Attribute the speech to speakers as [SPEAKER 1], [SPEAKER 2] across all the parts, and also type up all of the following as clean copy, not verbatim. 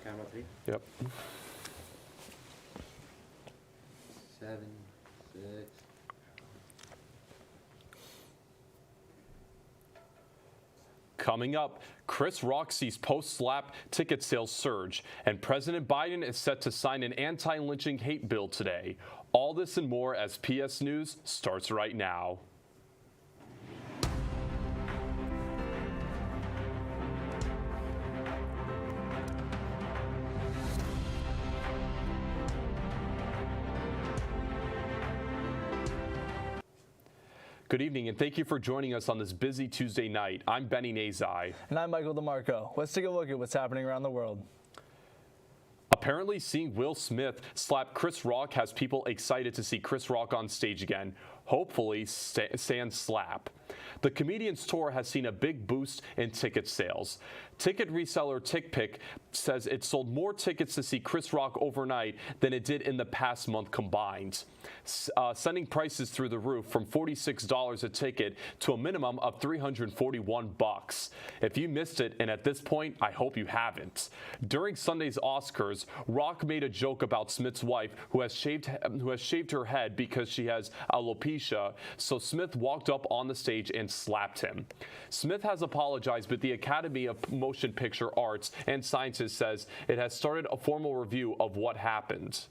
[SPEAKER 1] camera 3.
[SPEAKER 2] Yep.
[SPEAKER 1] 7, 6.
[SPEAKER 2] Coming up, Chris Rock sees post-slap ticket sales surge, and President Biden is set to sign an anti-lynching hate bill today. All this and more as PS News starts right now. Good evening, and thank you for joining us on this busy Tuesday night. I'm Benny Nazai.
[SPEAKER 3] And I'm Michael DeMarco. Let's take a look at what's happening around the world.
[SPEAKER 2] Apparently, seeing Will Smith slap Chris Rock has people excited to see Chris Rock on stage again. Hopefully, sans slap. The comedian's tour has seen a big boost in ticket sales. Ticket reseller TickPick says it sold more tickets to see Chris Rock overnight than it did in the past month combined, sending prices through the roof from $46 a ticket to a minimum of $341. If you missed it, and at this point, I hope you haven't. During Sunday's Oscars, Rock made a joke about Smith's wife, who has shaved her head because she has alopecia. So Smith walked up on the stage and slapped him. Smith has apologized, but the Academy of Motion Picture Arts and Sciences says it has started a formal review of what happened.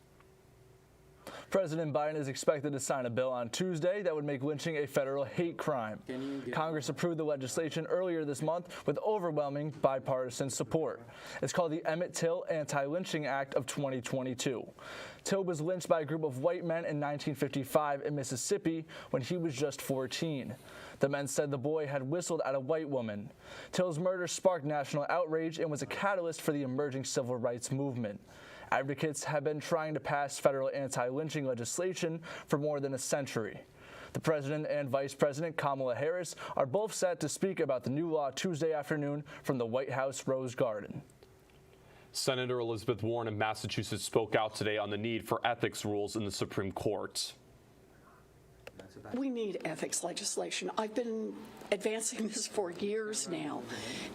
[SPEAKER 3] President Biden is expected to sign a bill on Tuesday that would make lynching a federal hate crime. Congress approved the legislation earlier this month with overwhelming bipartisan support. It's called the Emmett Till Anti-Lynching Act of 2022. Till was lynched by a group of white men in 1955 in Mississippi when he was just 14. The men said the boy had whistled at a white woman. Till's murder sparked national outrage and was a catalyst for the emerging civil rights movement. Advocates have been trying to pass federal anti-lynching legislation for more than a century. The president and vice president, Kamala Harris, are both set to speak about the new law Tuesday afternoon from the White House Rose Garden.
[SPEAKER 2] Senator Elizabeth Warren of Massachusetts spoke out today on the need for ethics rules in the Supreme Court.
[SPEAKER 4] We need ethics legislation. I've been advancing this for years now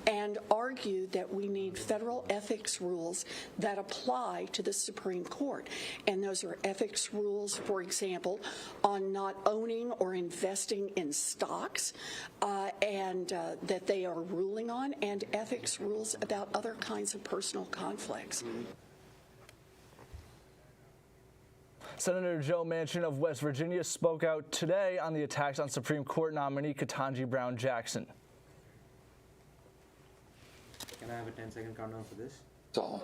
[SPEAKER 4] and argued that we need federal ethics rules that apply to the Supreme Court. And those are ethics rules, for example, on not owning or investing in stocks that they are ruling on, and ethics rules about other kinds of personal conflicts.
[SPEAKER 3] Senator Joe Manchin of West Virginia spoke out today on the attacks on Supreme Court nominee Ketanji Brown Jackson.
[SPEAKER 1] Can I have a 10-second countdown for this?
[SPEAKER 5] All.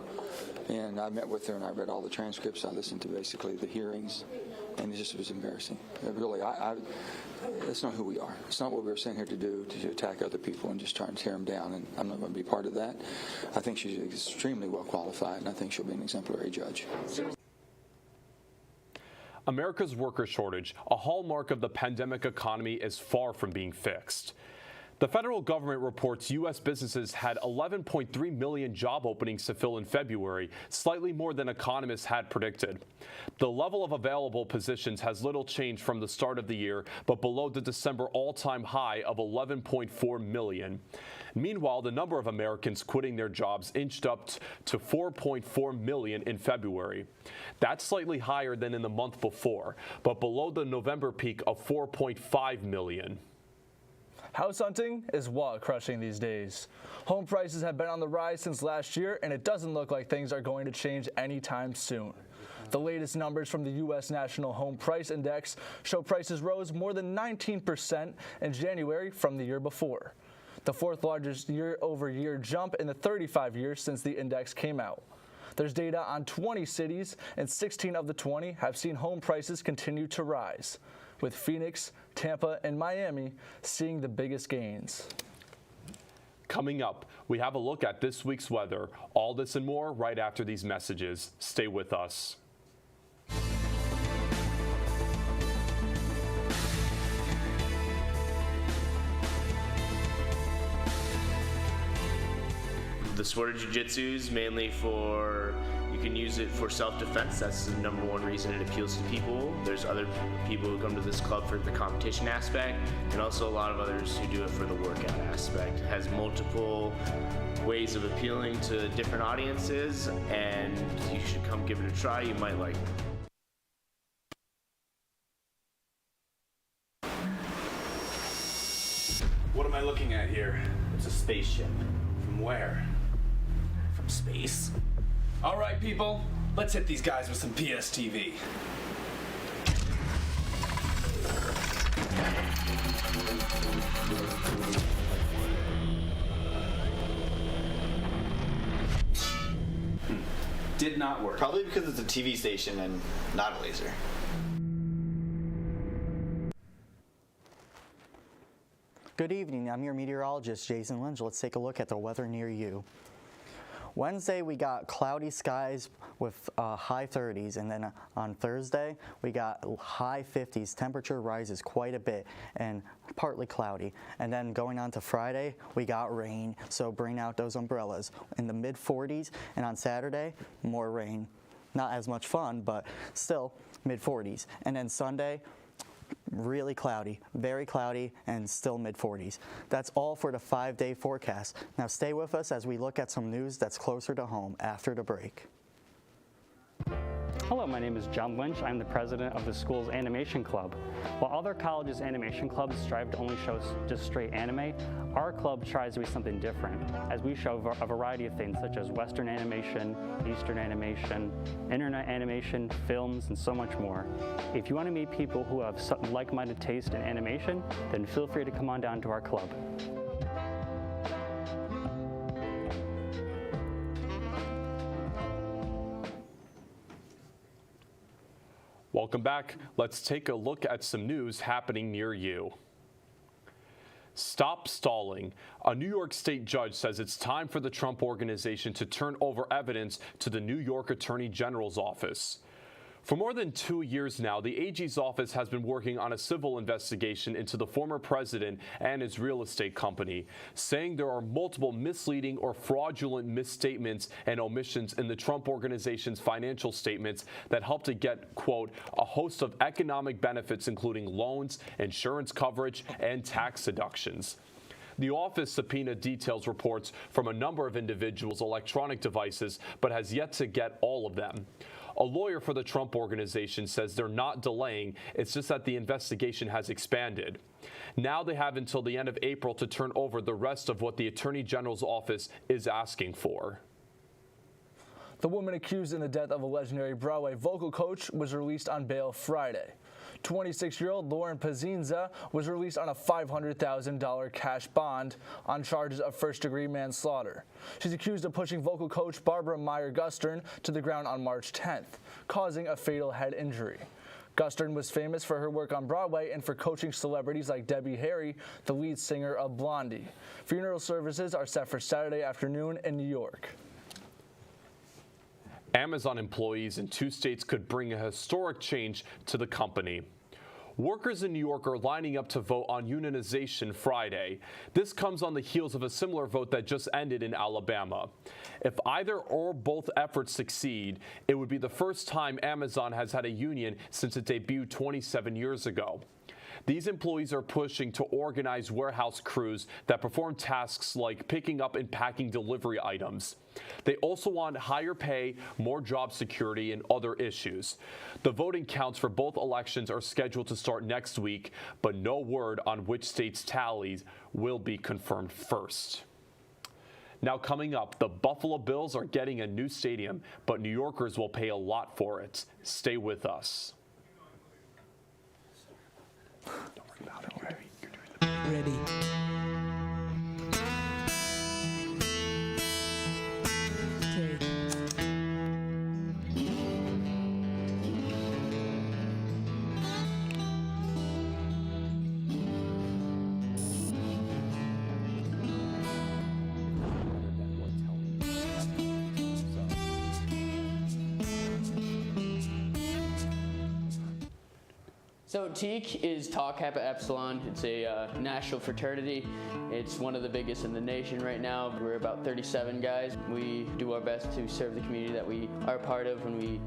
[SPEAKER 5] And I met with her and I read all the transcripts. I listened to basically the hearings, and it just was embarrassing. Really, that's not who we are. It's not what we were sent here to do, to attack other people and just try and tear them down, and I'm not going to be part of that. I think she's extremely well qualified, and I think she'll be an exemplary judge.
[SPEAKER 2] America's worker shortage, a hallmark of the pandemic economy, is far from being fixed. The federal government reports U.S. businesses had 11.3 million job openings to fill in February, slightly more than economists had predicted. The level of available positions has little changed from the start of the year, but below the December all-time high of 11.4 million. Meanwhile, the number of Americans quitting their jobs inched up to 4.4 million in February. That's slightly higher than in the month before, but below the November peak of 4.5 million.
[SPEAKER 3] House hunting is wallet crushing these days. Home prices have been on the rise since last year, and it doesn't look like things are going to change anytime soon. The latest numbers from the U.S. National Home Price Index show prices rose more than 19% in January from the year before, the fourth largest year-over-year jump in the 35 years since the index came out. There's data on 20 cities, and 16 of the 20 have seen home prices continue to rise, with Phoenix, Tampa, and Miami seeing the biggest gains.
[SPEAKER 2] Coming up, we have a look at this week's weather. All this and more right after these messages. Stay with us.
[SPEAKER 6] The sport of jiu-jitsu is mainly for, you can use it for self-defense. That's the number one reason it appeals to people. There's other people who come to this club for the competition aspect, and also a lot of others who do it for the workout aspect. It has multiple ways of appealing to different audiences, and you should come give it a try. You might like it.
[SPEAKER 7] What am I looking at here? It's a spaceship. From where? From space. All right, people, let's hit these guys with some PSTV. Did not work.
[SPEAKER 8] Probably because it's a TV station and not a laser.
[SPEAKER 9] Good evening, I'm your meteorologist, Jason Lynch. Let's take a look at the weather near you. Wednesday, we got cloudy skies with high 30s, and then on Thursday, we got high 50s. Temperature rises quite a bit and partly cloudy. And then going on to Friday, we got rain, so bring out those umbrellas. In the mid 40s, and on Saturday, more rain. Not as much fun, but still mid 40s. And then Sunday, really cloudy, very cloudy, and still mid-40s. That's all for the 5-day forecast. Now stay with us as we look at some news that's closer to home after the break.
[SPEAKER 10] Hello, my name is John Lynch. I'm the president of the school's animation club. While other colleges' animation clubs strive to only show just straight anime, our club tries to be something different, as we show a variety of things such as Western animation, Eastern animation, internet animation, films, and so much more. If you want to meet people who have like-minded taste in animation, then feel free to come on down to our club.
[SPEAKER 2] Welcome back. Let's take a look at some news happening near you. Stop stalling. A New York State judge says it's time for the Trump Organization to turn over evidence to the New York Attorney General's office. For more than 2 years now, the AG's office has been working on a civil investigation into the former president and his real estate company, saying there are multiple misleading or fraudulent misstatements and omissions in the Trump Organization's financial statements that help to get, quote, a host of economic benefits, including loans, insurance coverage, and tax deductions. The office subpoenaed details reports from a number of individuals' electronic devices, but has yet to get all of them. A lawyer for the Trump Organization says they're not delaying, it's just that the investigation has expanded. Now they have until the end of April to turn over the rest of what the Attorney General's office is asking for.
[SPEAKER 3] The woman accused in the death of a legendary Broadway vocal coach was released on bail Friday. 26-year-old Lauren Pazinza was released on a $500,000 cash bond on charges of first-degree manslaughter. She's accused of pushing vocal coach Barbara Meyer-Gustern to the ground on March 10th, causing a fatal head injury. Gustern was famous for her work on Broadway and for coaching celebrities like Debbie Harry, the lead singer of Blondie. Funeral services are set for Saturday afternoon in New York.
[SPEAKER 2] Amazon employees in 2 states could bring a historic change to the company. Workers in New York are lining up to vote on unionization Friday. This comes on the heels of a similar vote that just ended in Alabama. If either or both efforts succeed, it would be the first time Amazon has had a union since it debuted 27 years ago. These employees are pushing to organize warehouse crews that perform tasks like picking up and packing delivery items. They also want higher pay, more job security, and other issues. The voting counts for both elections are scheduled to start next week, but no word on which states' tallies will be confirmed first. Now coming up, the Buffalo Bills are getting a new stadium, but New Yorkers will pay a lot for it. Stay with us. Don't worry about it.
[SPEAKER 11] Ready. Take.
[SPEAKER 12] So TEAC is Tau Kappa Epsilon. It's a national fraternity. It's one of the biggest in the nation right now. We're about 37 guys. We do our best to serve the community that we are part of, and we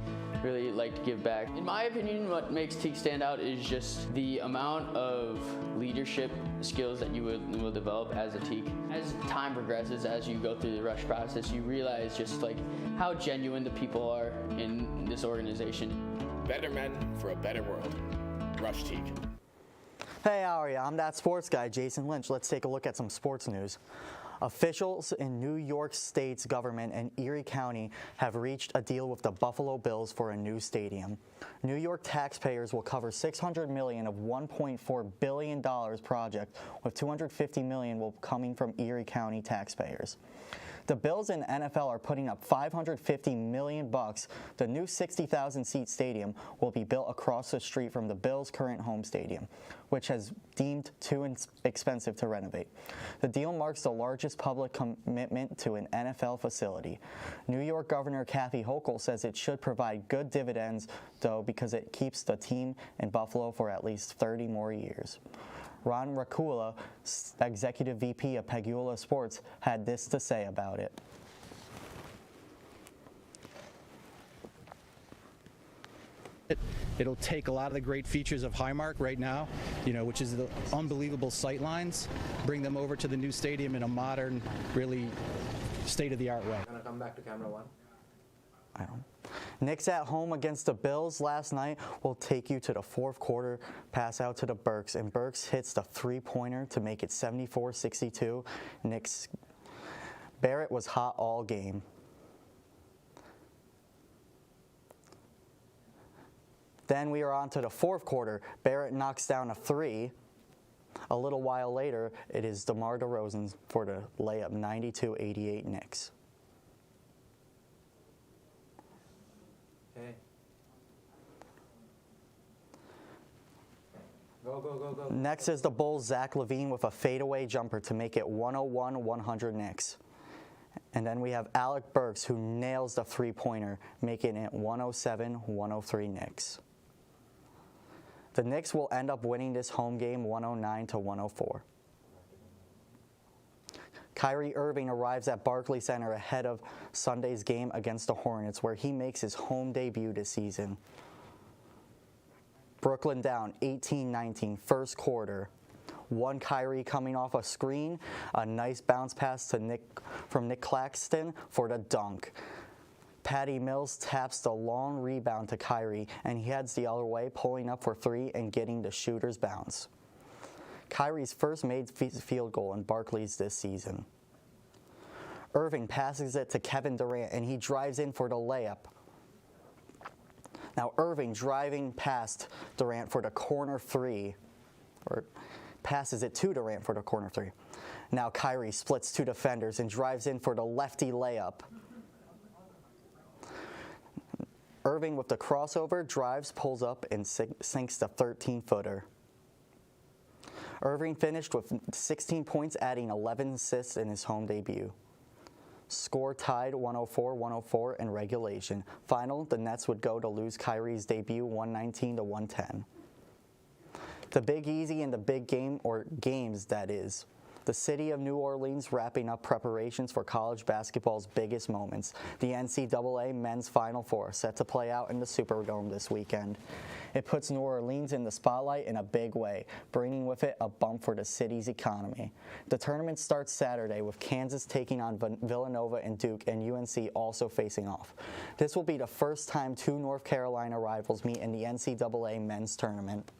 [SPEAKER 12] really like to give back. In my opinion, what makes TEAC stand out is just the amount of leadership skills that you will develop as a TEAC. As time progresses, as you go through the rush process, you realize just like how genuine the people are in this organization.
[SPEAKER 13] Better men for a better world. Rush TEAC.
[SPEAKER 9] Hey, how are you? I'm that sports guy, Jason Lynch. Let's take a look at some sports news. Officials in New York State's government and Erie County have reached a deal with the Buffalo Bills for a new stadium. New York taxpayers will cover $600 million of $1.4 billion project, with $250 million will coming from Erie County taxpayers. The Bills and NFL are putting up $550 million. The new 60,000-seat stadium will be built across the street from the Bills' current home stadium, which has deemed too expensive to renovate. The deal marks the largest public commitment to an NFL facility. New York Governor Kathy Hochul says it should provide good dividends, though, because it keeps the team in Buffalo for at least 30 more years. Ron Rakula, Executive VP of Pegula Sports, had this to say about it.
[SPEAKER 14] It'll take a lot of the great features of Highmark right now, which is the unbelievable sight lines, bring them over to the new stadium in a modern, really state-of-the-art way.
[SPEAKER 1] Gonna come back to camera one.
[SPEAKER 9] Knicks at home against the Bills last night will take you to the fourth quarter, pass out to the Burks, and Burks hits the three-pointer to make it 74-62. Knicks. Barrett was hot all game. Then we are on to the fourth quarter. Barrett knocks down a three. A little while later, it is DeMar DeRozan for the layup, 92-88 Knicks.
[SPEAKER 1] Okay. Go.
[SPEAKER 9] Next is the Bulls' Zach LaVine with a fadeaway jumper to make it 101-100 Knicks. And then we have Alec Burks, who nails the three-pointer, making it 107-103 Knicks. The Knicks will end up winning this home game 109-104. Kyrie Irving arrives at Barclays Center ahead of Sunday's game against the Hornets, where he makes his home debut this season. Brooklyn down 18-19, first quarter. One Kyrie coming off a screen, a nice bounce pass to from Nick Claxton for the dunk. Patty Mills taps the long rebound to Kyrie, and he heads the other way, pulling up for three and getting the shooter's bounce. Kyrie's first made field goal in Barclays this season. Irving passes it to Kevin Durant, and he drives in for the layup. Now Irving driving past Durant for the corner three, or passes it to Durant for the corner three. Now Kyrie splits two defenders and drives in for the lefty layup. Irving with the crossover, drives, pulls up, and sinks the 13-footer. Irving finished with 16 points, adding 11 assists in his home debut. Score tied 104-104 in regulation. Final, the Nets would go to lose Kyrie's debut 119-110. The Big Easy and the big game, or games that is. The city of New Orleans wrapping up preparations for college basketball's biggest moments. The NCAA Men's Final Four set to play out in the Superdome this weekend. It puts New Orleans in the spotlight in a big way, bringing with it a bump for the city's economy. The tournament starts Saturday with Kansas taking on Villanova and Duke, and UNC also facing off. This will be the first time two North Carolina rivals meet in the NCAA men's tournament.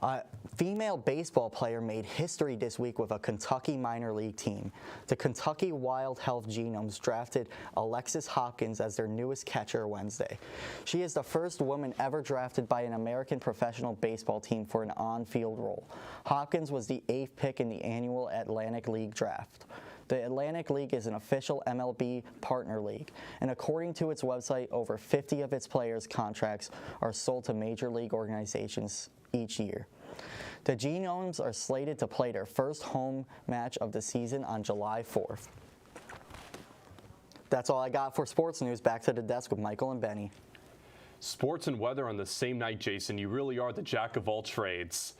[SPEAKER 9] A female baseball player made history this week with a Kentucky minor league team. The Kentucky Wild Health Genomes drafted Alexis Hopkins as their newest catcher Wednesday. She is the first woman ever drafted by an American professional baseball team for an on-field role. Hopkins was the 8th pick in the annual Atlantic League draft. The Atlantic League is an official MLB partner league, and according to its website, over 50 of its players' contracts are sold to major league organizations each year. The Genomes are slated to play their first home match of the season on July 4th. That's all I got for sports news. Back to the desk with Michael and Benny.
[SPEAKER 2] Sports and weather on the same night, Jason. You really are the jack of all trades.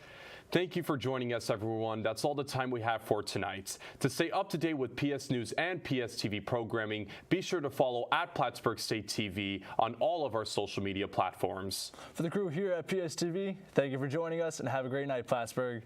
[SPEAKER 2] Thank you for joining us, everyone. That's all the time we have for tonight. To stay up to date with PS News and PSTV programming, be sure to follow at Plattsburgh State TV on all of our social media platforms.
[SPEAKER 3] For the crew here at PSTV, thank you for joining us and have a great night, Plattsburgh.